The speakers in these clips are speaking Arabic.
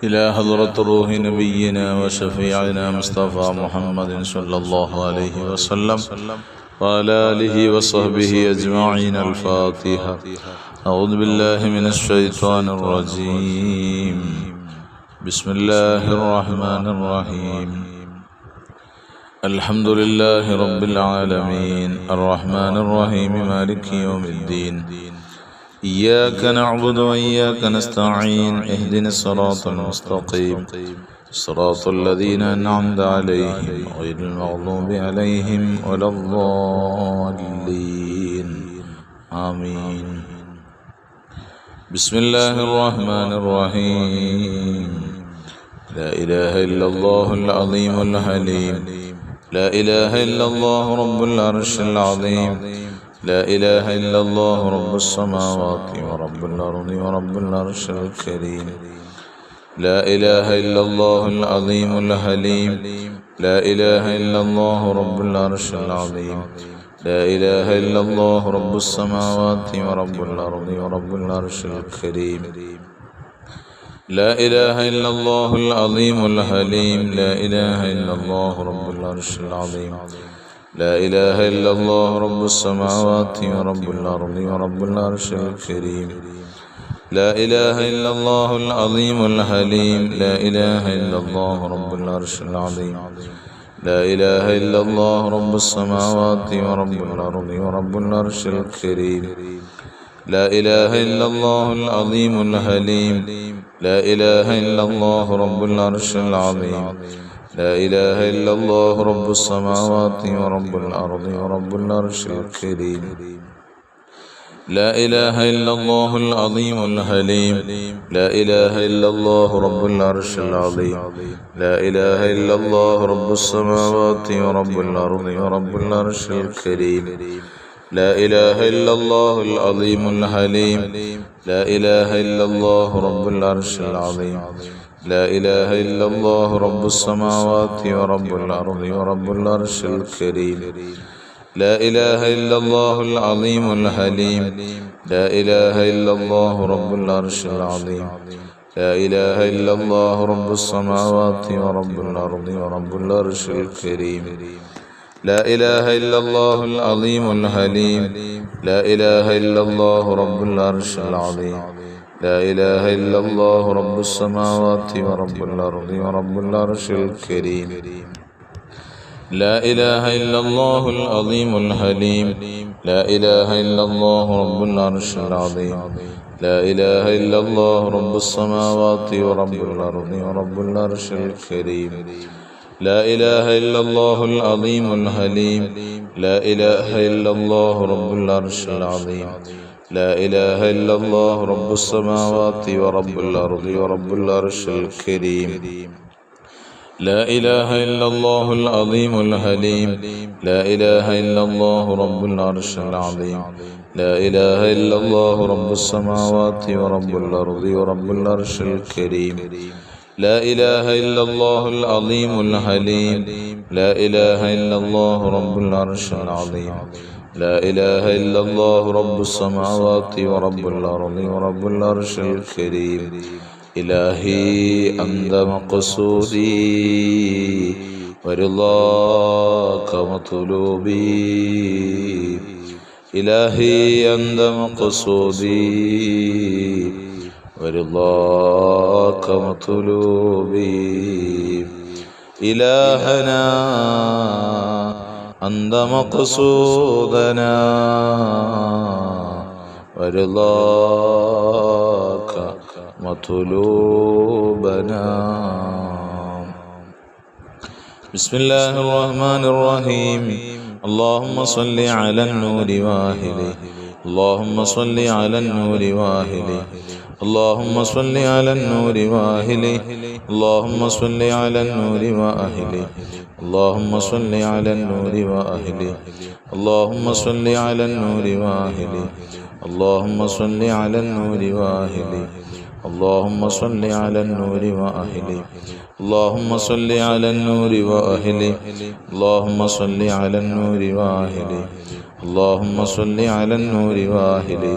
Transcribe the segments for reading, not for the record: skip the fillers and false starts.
إلى حضرة روح نبينا وشفيعنا مصطفى محمد صلى الله عليه وسلم وعلى آله وصحبه أجمعين. الفاتحة. أعوذ بالله من الشيطان الرجيم. بسم الله الرحمن الرحيم. الحمد لله رب العالمين الرحمن الرحيم مالك يوم الدين. إياك نعبد وإياك نستعين. اهدنا الصراط المستقيم صراط الذين أنعمت عليهم غير المغضوب عليهم ولا الضالين. آمين. بسم الله الرحمن الرحيم. لا إله إلا الله العظيم الحليم. لا إله إلا الله رب العرش العظيم. لا إله إلا الله رب السماوات ورب الأرض ورب العرش الكريم. لا إله إلا الله العظيم الحليم. لا إله إلا الله رب العرش العظيم. لا إله إلا الله رب السماوات ورب الأرض ورب العرش الكريم. لا إله إلا الله العظيم الحليم. لا إله إلا الله رب العرش العظيم. لا إله إلا الله رب السماوات ورب الأرض ورب العرش الكريم. لا إله إلا الله العظيم الحليم. لا إله إلا الله رب العرش العظيم. لا إله إلا الله رب السماوات ورب الأرض ورب العرش الكريم. لا إله إلا الله العظيم الحليم. لا إله إلا الله رب العرش العظيم. لا إله إلا الله رب السماوات ورب الأرض ورب العرش الكريم. لا إله إلا الله العظيم الحليم. لا إله إلا الله رب العرش العظيم. لا إله إلا الله رب السماوات ورب الأرض ورب العرش الكريم. لا إله إلا الله العظيم الحليم. لا إله إلا الله رب العرش العظيم. لا إله إلا الله رب السماوات ورب الأرض ورب العرش الكريم. لا إله إلا الله العظيم الحليم. لا إله إلا الله رب العرش العظيم. لا إله إلا الله رب السماوات ورب الأرض ورب العرش الكريم. لا إله إلا الله العظيم الحليم. لا إله إلا الله رب العرش العظيم. لا إله إلا الله رب السماوات ورب الأرض ورب العرش الكريم. لا إله إلا الله العظيم الحليم. لا إله إلا الله رب العرش العظيم. لا إله إلا الله رب السماوات ورب الأرض ورب العرش الكريم. لا إله إلا الله العظيم الحليم. لا إله إلا الله رب العرش العظيم. لا إله إلا الله رب السماوات ورب الأرض ورب العرش الكريم. لا إله إلا الله العظيم الحليم. لا إله إلا الله رب العرش العظيم. لا إله إلا الله رب السماوات ورب الأرض ورب العرش الكريم. لا إله إلا الله العظيم الحليم. لا إله إلا الله رب العرش العظيم. لا إله إلا الله رب السماوات ورب الأرض ورب العرش الكريم. إلهي أنت مقصودي ورضاك مطلوبي. إلهي أنت مقصودي ورضاك مطلوبي. إلهنا أنت مقصودنا ورضاك مطلوبنا. بسم الله الرحمن الرحيم. اللهم صل على النور واهله. اللهم صل على النور واهله. اللهم صل على النور واهله. اللهم صل على النور واهله. اللهم صل على النور واهله. اللهم صل على النور واهله. اللهم صل على النور واهله. اللهم صل على النور واهله. اللهم صل على النور واهله. اللهم صل على النور واهله. اللهم صل على النور واهله.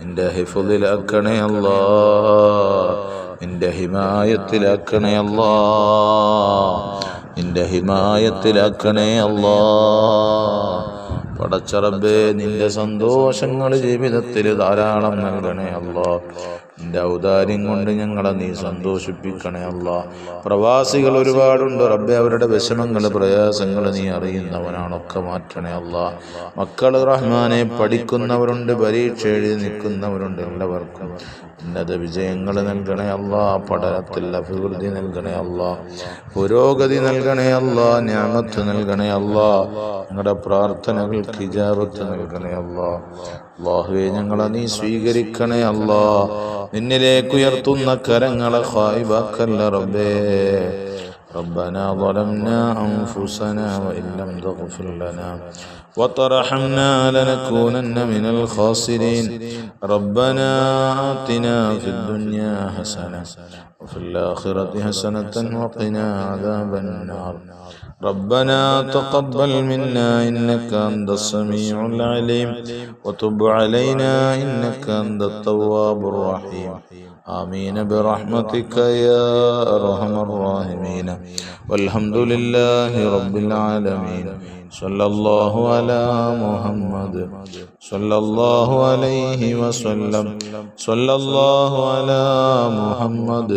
നിന്റെ ഹിഫ്ളിലാക്കണേ അല്ലാ, നിന്റെ ഹിമായത്തിലാക്കണേ അല്ലാ, നിന്റെ ഹിമായത്തിലാക്കണേ അല്ലാ. പടച്ച റബ്ബേ, നിന്റെ സന്തോഷങ്ങൾ ജീവിതത്തിൽ ധാരാളം നൽകണേ അല്ലാ. നിന്റെ ഔദാര്യം കൊണ്ട് ഞങ്ങളെ നീ സന്തോഷിപ്പിക്കണേ അല്ലാ. പ്രവാസികൾ ഒരുപാടുണ്ട് റബ്ബേ, അവരുടെ വിഷമങ്ങൾ പ്രയാസങ്ങൾ നീ അറിയുന്നവനാണൊക്കെ മാറ്റണേ അല്ലാ. മക്കൾ റഹ്മാനെ പഠിക്കുന്നവരുണ്ട്, പരീക്ഷ എഴുതി നിൽക്കുന്നവരുണ്ട്, എല്ലാവർക്കും ഉന്നത വിജയങ്ങൾ നൽകണേ അല്ലാ. പഠനത്തിൽ അഭിവൃദ്ധി നൽകണേ അല്ലാ, പുരോഗതി നൽകണേ അല്ലാ, നിഅമത്ത് നൽകണേ അല്ലാ. ഞങ്ങളുടെ പ്രാർത്ഥനകൾക്ക് ഇജാബത്ത് നൽകണേ അല്ലാ. അല്ലാഹുവേ, ഞങ്ങളെ നീ സ്വീകരിക്കണേ അല്ലാ. നിന്നിലേക്ക് ഉയർത്തുന്ന കരങ്ങളെ ഖായിബാക്കല്ല റബ്ബേ. ربنا ظلمنا أنفسنا وإن لم تغفر لنا وترحمنا لنكونن من الخاسرين. ربنا آتنا في الدنيا حسنة وفي الآخرة حسنة وقنا عذاب النار. ربنا تقبل منا إنك أنت السميع العليم وتب علينا إنك أنت التواب الرحيم. آمين برحمتك يا أرحم الراحمين. والحمد لله رب العالمين. صلى الله على محمد صلى الله عليه وسلم. صلى الله على محمد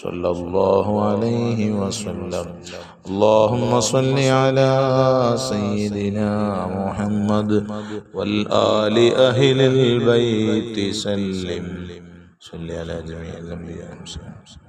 صلى الله عليه وسلم. اللهم صل على سيدنا محمد والآل أهل البيت سلم. صل على جميع الأنبياء والمرسلين.